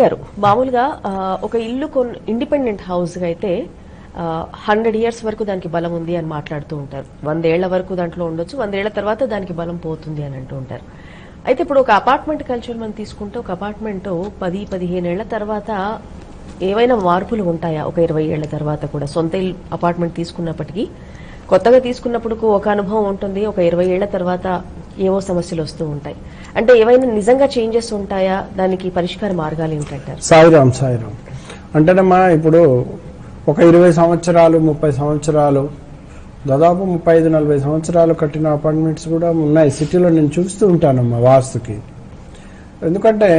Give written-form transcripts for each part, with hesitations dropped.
గారు మామూలుగా ఒక ఇల్లు ఇండిపెండెంట్ హౌస్ అయితే 100 years వరకు దానికి బలం ఉంది అని మాట్లాడుతూ ఉంటారు. 100 ఏళ్ల వరకు దాంట్లో ఉండొచ్చు, 100 ఏళ్ల తర్వాత దానికి బలం పోతుంది అని అంటూ ఉంటారు. అయితే ఇప్పుడు ఒక అపార్ట్మెంట్ కల్చర్ మనం తీసుకుంటే ఒక అపార్ట్మెంట్ 10-15 ఏళ్ల తర్వాత ఏవైనా మార్పులు ఉంటాయా? ఒక 20 ఏళ్ల తర్వాత కూడా సొంత అపార్ట్మెంట్ తీసుకున్నప్పటికీ కొత్తగా తీసుకున్నప్పుడు ఒక అనుభవం ఉంటుంది, ఒక 20 ఏళ్ల తర్వాత ఏవో సమస్యలు వస్తూ ఉంటాయి. అంటే ఏవైనా నిజంగా చేంజెస్ ఉంటాయా? దానికి పరిష్కార మార్గాలు ఏమిటంటారు? సాయిరామ్ అంటేనమ్మా, ఇప్పుడు ఒక 20 సంవత్సరాలు 30 సంవత్సరాలు దాదాపు 35-40 సంవత్సరాలు కట్టిన అపార్ట్మెంట్స్ కూడా ఉన్నాయి సిటీలో. నేను చూస్తూ ఉంటానమ్మా వాస్తుకి. ఎందుకంటే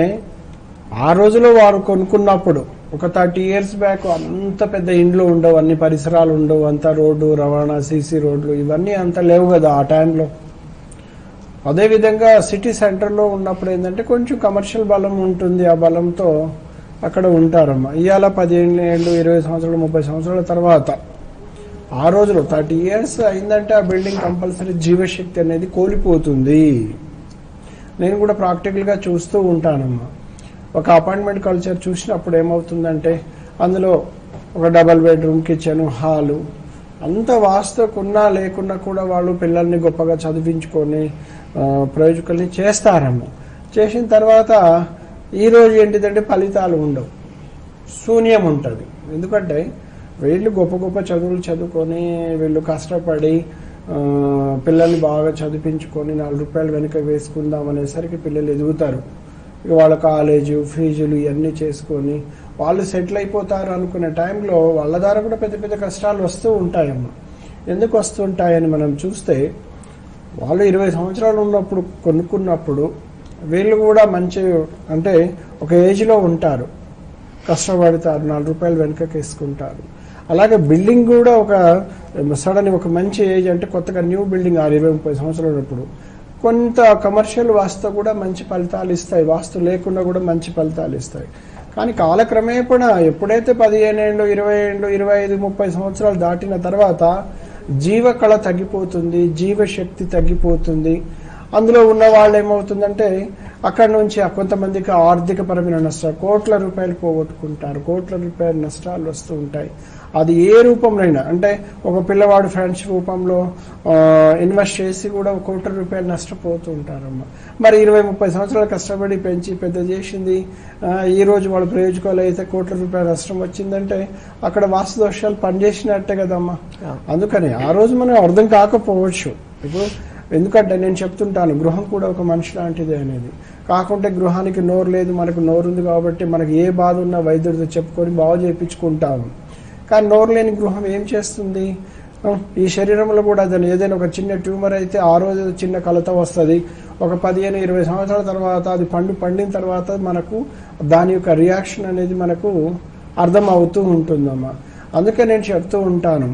ఆ రోజులో వారు కొనుక్కున్నప్పుడు ఒక 30 years బ్యాక్ అంత పెద్ద ఇండ్లు ఉండవు, అన్ని పరిసరాలు ఉండవు, అంత రోడ్డు రవాణా సీసీ రోడ్లు ఇవన్నీ అంత లేవు కదా ఆ టైంలో. అదేవిధంగా సిటీ సెంటర్లో ఉన్నప్పుడు ఏంటంటే కొంచెం కమర్షియల్ బలం ఉంటుంది, ఆ బలంతో అక్కడ ఉంటారమ్మా. ఇవాళ 15 ఏళ్ళు 20 సంవత్సరాలు 30 సంవత్సరాల తర్వాత ఆ రోజులో 30 years అయిందంటే ఆ బిల్డింగ్ కంపల్సరీ జీవశక్తి అనేది కోల్పోతుంది. నేను కూడా ప్రాక్టికల్గా చూస్తూ ఉంటానమ్మా. ఒక అపార్ట్మెంట్ కల్చర్ చూసినప్పుడు ఏమవుతుందంటే అందులో ఒక డబల్ బెడ్రూమ్, కిచెన్, హాలు అంత వాస్తుకున్నా లేకున్నా కూడా వాళ్ళు పిల్లల్ని గొప్పగా చదివించుకొని ప్రయోజకుల్ని చేస్తారమ్మా. చేసిన తర్వాత ఈరోజు ఏంటిదంటే ఫలితాలు ఉండవు, శూన్యం ఉంటుంది. ఎందుకంటే వీళ్ళు గొప్ప గొప్ప చదువులు చదువుకొని వీళ్ళు కష్టపడి పిల్లల్ని బాగా చదివించుకొని 4 రూపాయలు వెనుక వేసుకుందాం అనేసరికి పిల్లలు ఎదుగుతారు. ఇక వాళ్ళ కాలేజు ఫీజులు ఇవన్నీ చేసుకొని వాళ్ళు సెటిల్ అయిపోతారు అనుకునే టైంలో వాళ్ళ ద్వారా కూడా పెద్ద పెద్ద కష్టాలు వస్తూ ఉంటాయమ్మా. ఎందుకు వస్తుంటాయని మనం చూస్తే, వాళ్ళు 20 సంవత్సరాలు ఉన్నప్పుడు కొనుక్కున్నప్పుడు వీళ్ళు కూడా మంచి అంటే ఒక ఏజ్లో ఉంటారు, కష్టపడతారు, 4 రూపాయలు వెనుకకి వేసుకుంటారు. అలాగే బిల్డింగ్ కూడా ఒక సడన్ ఒక మంచి ఏజ్ అంటే కొత్తగా న్యూ బిల్డింగ్ 20-30 సంవత్సరాలు ఉన్నప్పుడు కొంత కమర్షియల్ వాస్తు కూడా మంచి ఫలితాలు ఇస్తాయి, వాస్తు లేకుండా కూడా మంచి ఫలితాలు ఇస్తాయి. కానీ కాలక్రమేపణ ఎప్పుడైతే 15 ఏళ్ళు 20 ఏళ్ళు 25-30 సంవత్సరాలు దాటిన తర్వాత జీవకళ తగ్గిపోతుంది, జీవశక్తి తగ్గిపోతుంది. అందులో ఉన్న వాళ్ళు ఏమవుతుందంటే అక్కడ నుంచి కొంతమందికి ఆర్థిక పరమైన నష్టాలు, కోట్ల రూపాయలు పోగొట్టుకుంటారు, కోట్ల రూపాయల నష్టాలు వస్తూ ఉంటాయి. అది ఏ రూపంలో అంటే ఒక పిల్లవాడు ఫ్రెండ్స్ రూపంలో ఇన్వెస్ట్ చేసి కూడా 1 కోట్ల రూపాయలు నష్టపోతూ ఉంటారమ్మా. మరి 20-30 సంవత్సరాలు కష్టపడి పెంచి పెద్ద చేసింది ఈ రోజు వాళ్ళు ప్రయోజకాలు అయితే కోట్ల రూపాయల నష్టం వచ్చిందంటే అక్కడ వాస్తు దోషాలు పనిచేసినట్టే కదమ్మా. అందుకని ఆ రోజు మనం అర్థం కాకపోవచ్చు. ఇప్పుడు ఎందుకంటే నేను చెప్తుంటాను, గృహం కూడా ఒక మనిషి లాంటిదే అనేది. కాకుంటే గృహానికి నోరు లేదు, మనకు నోరు ఉంది కాబట్టి మనకు ఏ బాధ ఉన్నా వైద్యుడితో చెప్పుకొని బాగు చేయించుకుంటాము. కానీ నోరు లేని గృహం ఏం చేస్తుంది? ఈ శరీరంలో కూడా దాని ఏదైనా ఒక చిన్న ట్యూమర్ అయితే ఆ రోజు చిన్న కలత వస్తుంది. ఒక 15-20 సంవత్సరాల తర్వాత అది పండిన తర్వాత మనకు దాని యొక్క రియాక్షన్ అనేది మనకు అర్థం అవుతూ ఉంటుందమ్మా. అందుకే నేను చెప్తూ ఉంటాను,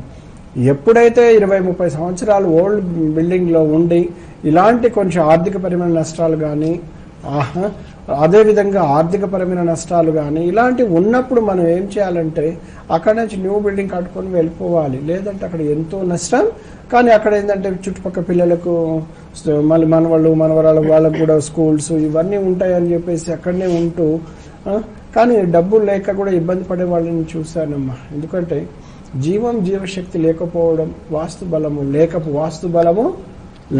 ఎప్పుడైతే 20-30 సంవత్సరాలు ఓల్డ్ బిల్డింగ్లో ఉండి ఇలాంటి కొంచెం ఆర్థికపరమైన నష్టాలు కానీ అదేవిధంగా ఆర్థికపరమైన నష్టాలు కానీ ఇలాంటివి ఉన్నప్పుడు మనం ఏం చేయాలంటే అక్కడ నుంచి న్యూ బిల్డింగ్ కట్టుకొని వెళ్ళిపోవాలి. లేదంటే అక్కడ ఎంతో నష్టం. కానీ అక్కడ ఏంటంటే చుట్టుపక్కల పిల్లలకు మళ్ళీ మనవరాలు వాళ్ళకు కూడా స్కూల్స్ ఇవన్నీ ఉంటాయని చెప్పేసి అక్కడనే ఉంటూ కానీ డబ్బులు లేక కూడా ఇబ్బంది పడే వాళ్ళని చూశానమ్మా. ఎందుకంటే జీవశక్తి లేకపోవడం, వాస్తు బలము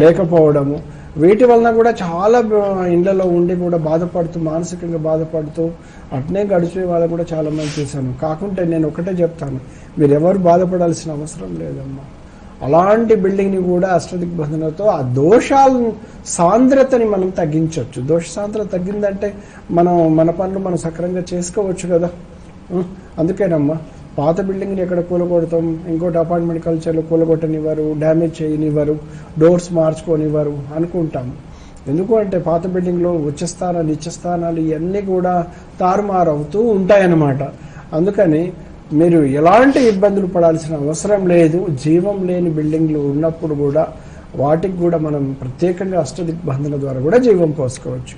లేకపోవడము, వీటి వలన కూడా చాలా ఇండ్లలో ఉండి కూడా బాధపడుతూ మానసికంగా బాధపడుతూ అట్నే గడిచే వాళ్ళు కూడా చాలా మంది చూశాను. కాకుంటే నేను ఒకటే చెప్తాను, మీరు ఎవరు బాధపడాల్సిన అవసరం లేదమ్మా. అలాంటి బిల్డింగ్ని కూడా అష్టదిగ్బంధనతో ఆ దోషాల సాంద్రతని మనం తగ్గించవచ్చు. దోష సాంద్రత తగ్గిందంటే మన పనులు మనం సక్రమంగా చేసుకోవచ్చు కదా. అందుకేనమ్మా పాత బిల్డింగ్ని ఎక్కడ కూలగొడతాం, ఇంకోటి అపార్ట్మెంట్ కల్చర్లో కూలగొట్టనివ్వరు, డ్యామేజ్ చేయనివ్వరు, డోర్స్ మార్చుకోనివ్వరు అనుకుంటాం. ఎందుకు అంటే పాత బిల్డింగ్లో ఉచ్చస్థానాలు నిత్యస్థానాలు ఇవన్నీ కూడా తారుమారు అవుతూ ఉంటాయన్నమాట. అందుకని మీరు ఎలాంటి ఇబ్బందులు పడాల్సిన అవసరం లేదు. జీవం లేని బిల్డింగ్లు ఉన్నప్పుడు కూడా వాటికి కూడా మనం ప్రత్యేకంగా అష్టదిగ్బంధన ద్వారా కూడా జీవం పోసుకోవచ్చు.